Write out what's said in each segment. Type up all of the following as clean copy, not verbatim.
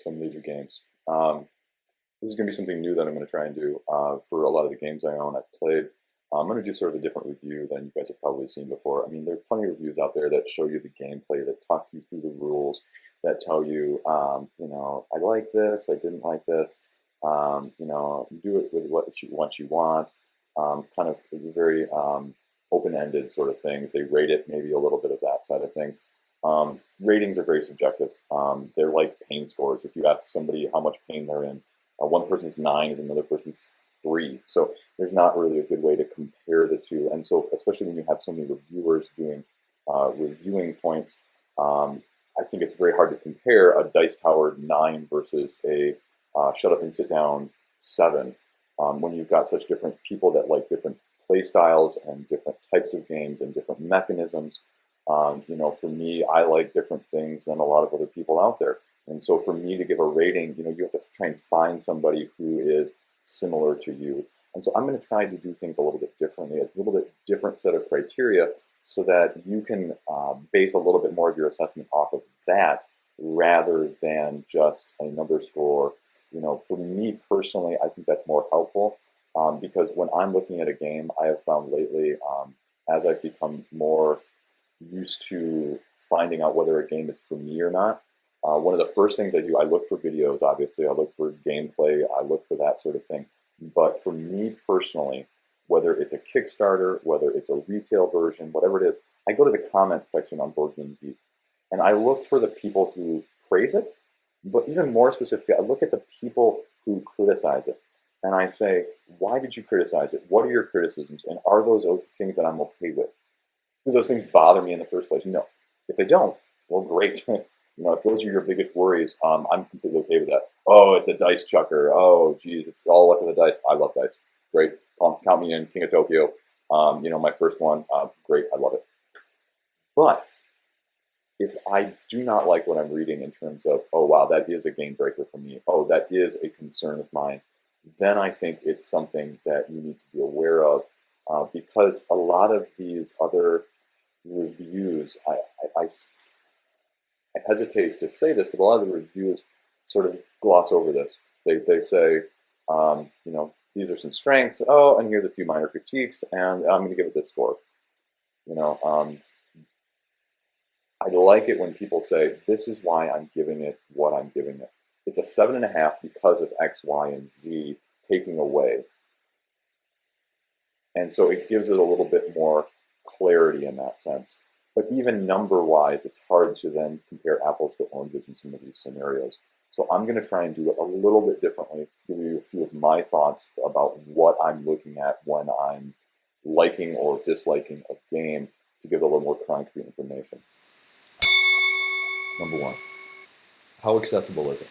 some major games. This is going to be something new that I'm going to try and do for a lot of the games I own. I've played. I'm going to do sort of a different review than you guys have probably seen before. I mean, there are plenty of reviews out there that show you the gameplay, that talk you through the rules, that tell you, I like this, I didn't like this, do it with what you want, kind of very open-ended sort of things. They rate it, maybe a little bit of that side of things. Ratings are very subjective. They're like pain scores. If you ask somebody how much pain they're in, one person's 9 is another person's 3. So there's not really a good way to compare the two. And so especially when you have so many reviewers doing reviewing points, I think it's very hard to compare a Dice Tower 9 versus a Shut Up and Sit Down 7 when you've got such different people that like different play styles and different types of games and different mechanisms. For me, I like different things than a lot of other people out there. And so for me to give a rating, you have to try and find somebody who is similar to you. And so I'm going to try to do things a little bit differently, a little bit different set of criteria so that you can base a little bit more of your assessment off of that rather than just a number score. For me personally, I think that's more helpful because when I'm looking at a game, I have found lately, as I've become more used to finding out whether a game is for me or not, one of the first things I do, I look for videos, obviously. I look for gameplay. I look for that sort of thing. But for me personally, whether it's a Kickstarter, whether it's a retail version, whatever it is, I go to the comment section on Board Game Geek, and I look for the people who praise it, but even more specifically, I look at the people who criticize it. And I say, why did you criticize it? What are your criticisms? And are those things that I'm okay with? Do those things bother me in the first place? No. If they don't, well, great. If those are your biggest worries, I'm completely okay with that. Oh, it's a dice chucker. Oh, geez, it's all luck of the dice. I love dice. Great. Count me in. King of Tokyo. My first one. Great. I love it. But if I do not like what I'm reading in terms of, oh, wow, that is a game breaker for me. Oh, that is a concern of mine. Then I think it's something that you need to be aware of because a lot of these other reviews, I hesitate to say this, but a lot of the reviews sort of gloss over this. They say, these are some strengths. Oh, and here's a few minor critiques, and I'm going to give it this score. I like it when people say, this is why I'm giving it what I'm giving it. It's a 7.5 because of X, Y, and Z taking away. And so it gives it a little bit more clarity in that sense. But even number-wise, it's hard to then compare apples to oranges in some of these scenarios. So I'm going to try and do it a little bit differently to give you a few of my thoughts about what I'm looking at when I'm liking or disliking a game to give a little more concrete information. Number 1, how accessible is it?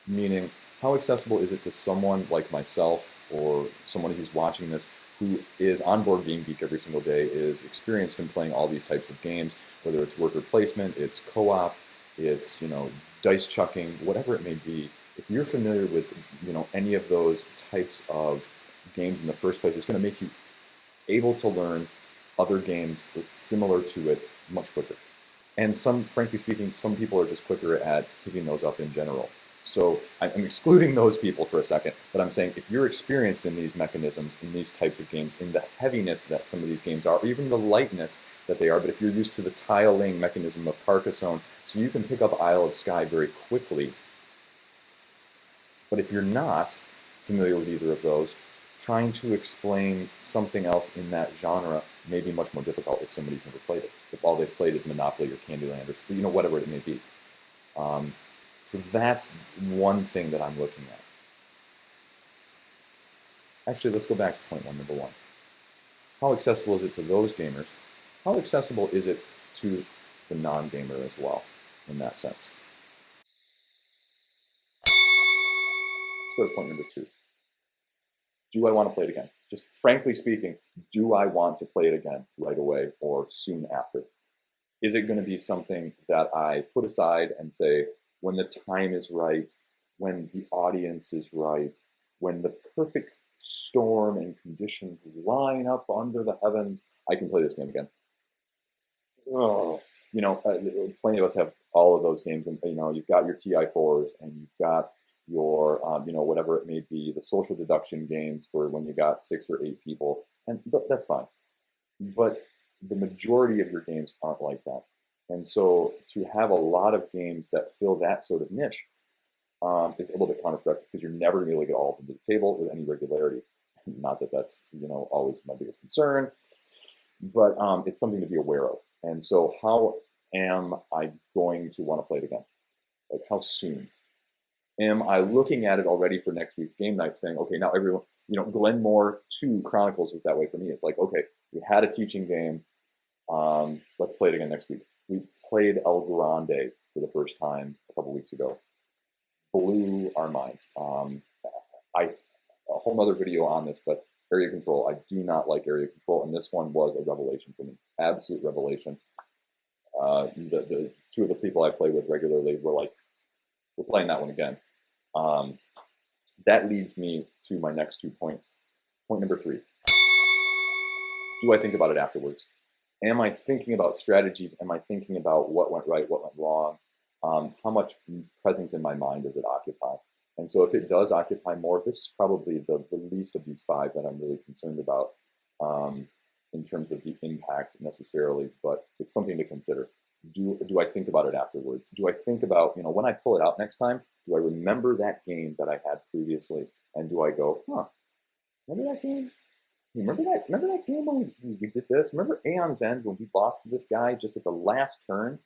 Meaning, how accessible is it to someone like myself or someone who's watching this who is on Board Game Geek every single day, is experienced in playing all these types of games, whether it's worker placement, it's co-op, it's dice chucking, whatever it may be. If you're familiar with any of those types of games in the first place, it's going to make you able to learn other games similar to it much quicker. And frankly speaking, some people are just quicker at picking those up in general. So I'm excluding those people for a second, but I'm saying if you're experienced in these mechanisms, in these types of games, in the heaviness that some of these games are, or even the lightness that they are, but if you're used to the tile-laying mechanism of Carcassonne, so you can pick up Isle of Skye very quickly. But if you're not familiar with either of those, trying to explain something else in that genre may be much more difficult if somebody's never played it. If all they've played is Monopoly or Candyland or whatever it may be. So that's one thing that I'm looking at. Actually, let's go back to point 1, number 1. How accessible is it to those gamers? How accessible is it to the non-gamer as well, in that sense? Let's go to point number 2. Do I want to play it again? Just frankly speaking, do I want to play it again right away or soon after? Is it going to be something that I put aside and say, when the time is right, when the audience is right, when the perfect storm and conditions line up under the heavens, I can play this game again? Oh, plenty of us have all of those games, and you've got your TI4s, and you've got your whatever it may be, the social deduction games for when you got 6 or 8 people, and that's fine. But the majority of your games aren't like that. And so to have a lot of games that fill that sort of niche is a little bit counterproductive, because you're never going to be able to get all of them to the table with any regularity. Not that that's always my biggest concern, but it's something to be aware of. And so how am I going to want to play it again? Like, how soon? Am I looking at it already for next week's game night saying, okay, now everyone, Glenmore 2 Chronicles was that way for me. It's like, okay, we had a teaching game. Let's play it again next week. We played El Grande for the first time a couple weeks ago. Blew our minds. A whole other video on this, but area control, I do not like area control, and this one was a revelation for me. Absolute revelation. The 2 of the people I play with regularly were like, we're playing that one again. That leads me to my next 2 points. Point number 3. Do I think about it afterwards? Am I thinking about strategies? Am I thinking about what went right, what went wrong? How much presence in my mind does it occupy? And so if it does occupy more, this is probably the least of these 5 that I'm really concerned about in terms of the impact necessarily, but it's something to consider. Do I think about it afterwards? Do I think about, when I pull it out next time, do I remember that game that I had previously? And do I go, remember that game? Remember that game when we did this? Remember Aeon's End when we lost to this guy just at the last turn?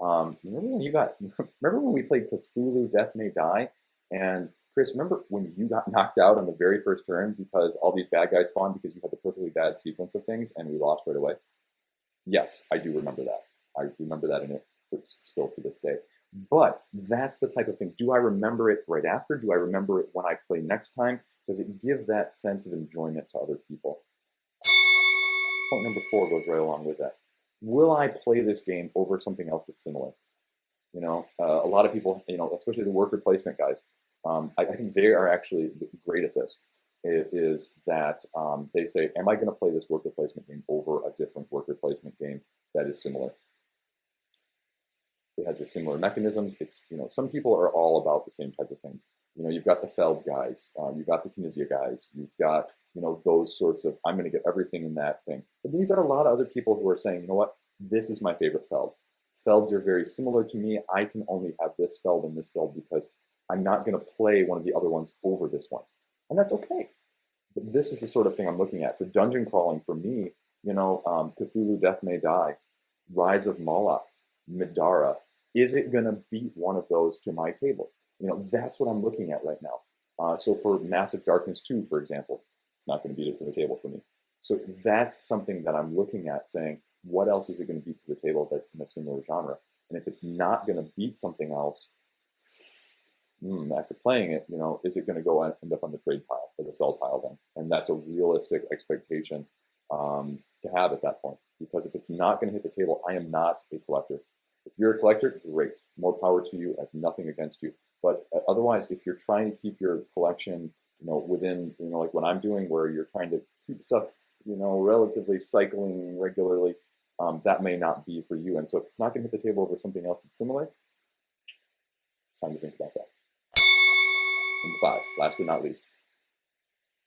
Remember when we played Cthulhu Death May Die? And Chris, remember when you got knocked out on the very first turn because all these bad guys spawned because you had the perfectly bad sequence of things and we lost right away? Yes, I do remember that. I remember that, and it hurts still to this day. But that's the type of thing. Do I remember it right after? Do I remember it when I play next time? Does it give that sense of enjoyment to other people? Point number 4 goes right along with that. Will I play this game over something else that's similar? A lot of people, especially the worker placement guys, I think they are actually great at this. It is that they say, am I going to play this worker placement game over a different worker placement game that is similar? It has a similar mechanisms. It's, some people are all about the same type of things. You've got the Feld guys, you've got the Kinesia guys, you've got, those sorts of, I'm going to get everything in that thing. But then you've got a lot of other people who are saying, you know what, this is my favorite Feld. Felds are very similar to me. I can only have this Feld and this Feld because I'm not going to play one of the other ones over this one. And that's okay. But this is the sort of thing I'm looking at. For dungeon crawling, for me, Cthulhu Death May Die, Rise of Moloch, Midara, is it going to beat one of those to my table? That's what I'm looking at right now. So for Massive Darkness 2, for example, it's not going to beat it to the table for me. So that's something that I'm looking at saying, what else is it going to beat to the table that's in a similar genre? And if it's not going to beat something else, after playing it, is it going to go end up on the trade pile or the sell pile then? And that's a realistic expectation to have at that point. Because if it's not going to hit the table, I am not a collector. If you're a collector, great. More power to you. I have nothing against you. But otherwise, if you're trying to keep your collection, within, like what I'm doing, where you're trying to keep stuff, relatively cycling regularly, that may not be for you. And so if it's not going to hit the table over something else that's similar, it's time to think about that. Number 5, last but not least.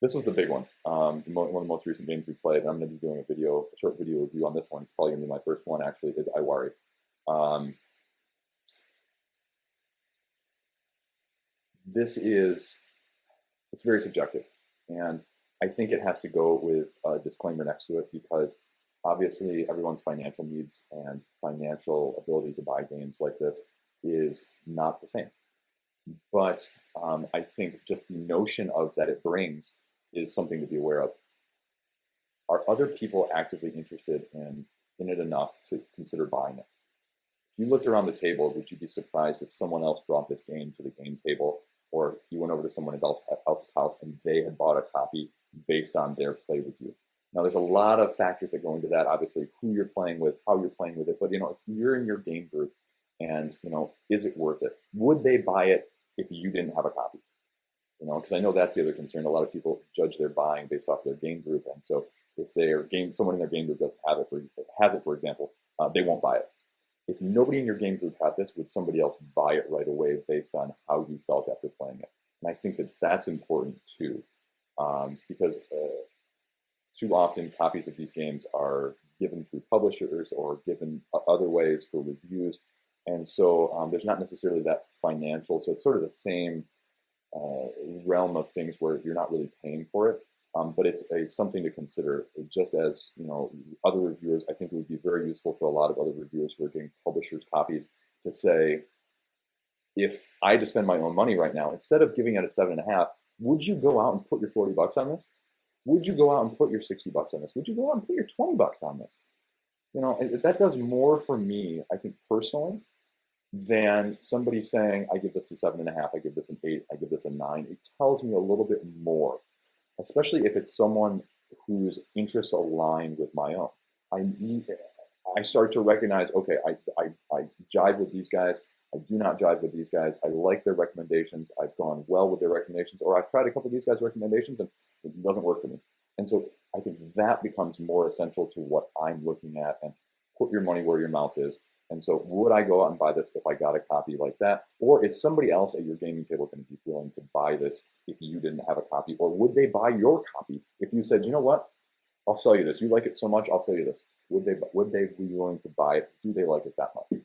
This was the big one. One of the most recent games we played, and I'm going to be doing a short video review on this one. It's probably going to be my first one, actually, is Iwari. It's very subjective. And I think it has to go with a disclaimer next to it, because obviously everyone's financial needs and financial ability to buy games like this is not the same. But I think just the notion of that it brings is something to be aware of. Are other people actively interested in it enough to consider buying it? If you looked around the table, would you be surprised if someone else brought this game to the game table, or you went over to someone else's house and they had bought a copy based on their play with you? Now, there's a lot of factors that go into that. Obviously, who you're playing with, how you're playing with it. But, if you're in your game group and, is it worth it? Would they buy it if you didn't have a copy? Because I know that's the other concern. A lot of people judge their buying based off their game group. And so if someone in their game group doesn't have it, for example, they won't buy it. if nobody in your game group had this, would somebody else buy it right away based on how you felt after playing it? And I think that that's important too, because too often copies of these games are given through publishers or given other ways for reviews. And so there's not necessarily that financial, so it's sort of the same realm of things where you're not really paying for it, but it's something to consider. Just as other reviewers, I think it would be very useful for a lot of other reviewers who are getting publishers' copies to say, if I had to spend my own money right now, instead of giving it a 7.5, would you go out and put your $40 on this? Would you go out and put your $60 on this? Would you go out and put your $20 on this? That does more for me, I think, personally, than somebody saying, I give this a 7.5, I give this an 8, I give this a 9. It tells me a little bit more, especially if it's someone whose interests align with my own. I start to recognize, okay, I jive with these guys. I do not jive with these guys. I like their recommendations. I've gone well with their recommendations, or I've tried a couple of these guys' recommendations and it doesn't work for me. And so I think that becomes more essential to what I'm looking at, and put your money where your mouth is. And so would I go out and buy this if I got a copy like that? Or is somebody else at your gaming table going to be willing to buy this if you didn't have a copy? Or would they buy your copy if you said, you know what, I'll sell you this. You like it so much, I'll sell you this. Would they be willing to buy it? Do they like it that much?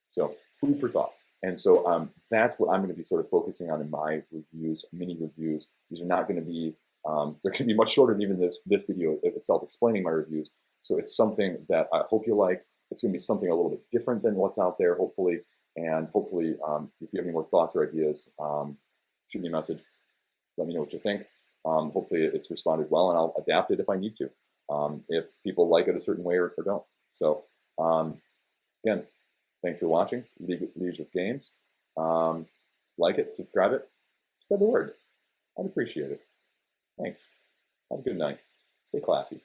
So food for thought. And so that's what I'm going to be sort of focusing on in my reviews, mini reviews. These are not going to be, they're going to be much shorter than even this video itself explaining my reviews. So it's something that I hope you like. It's going to be something a little bit different than what's out there, hopefully. And hopefully, if you have any more thoughts or ideas, shoot me a message. Let me know what you think. Hopefully it's responded well, and I'll adapt it if I need to, if people like it a certain way or don't. So again, thanks for watching Leisure Games. Like it, subscribe it, spread the word. I'd appreciate it. Thanks. Have a good night. Stay classy.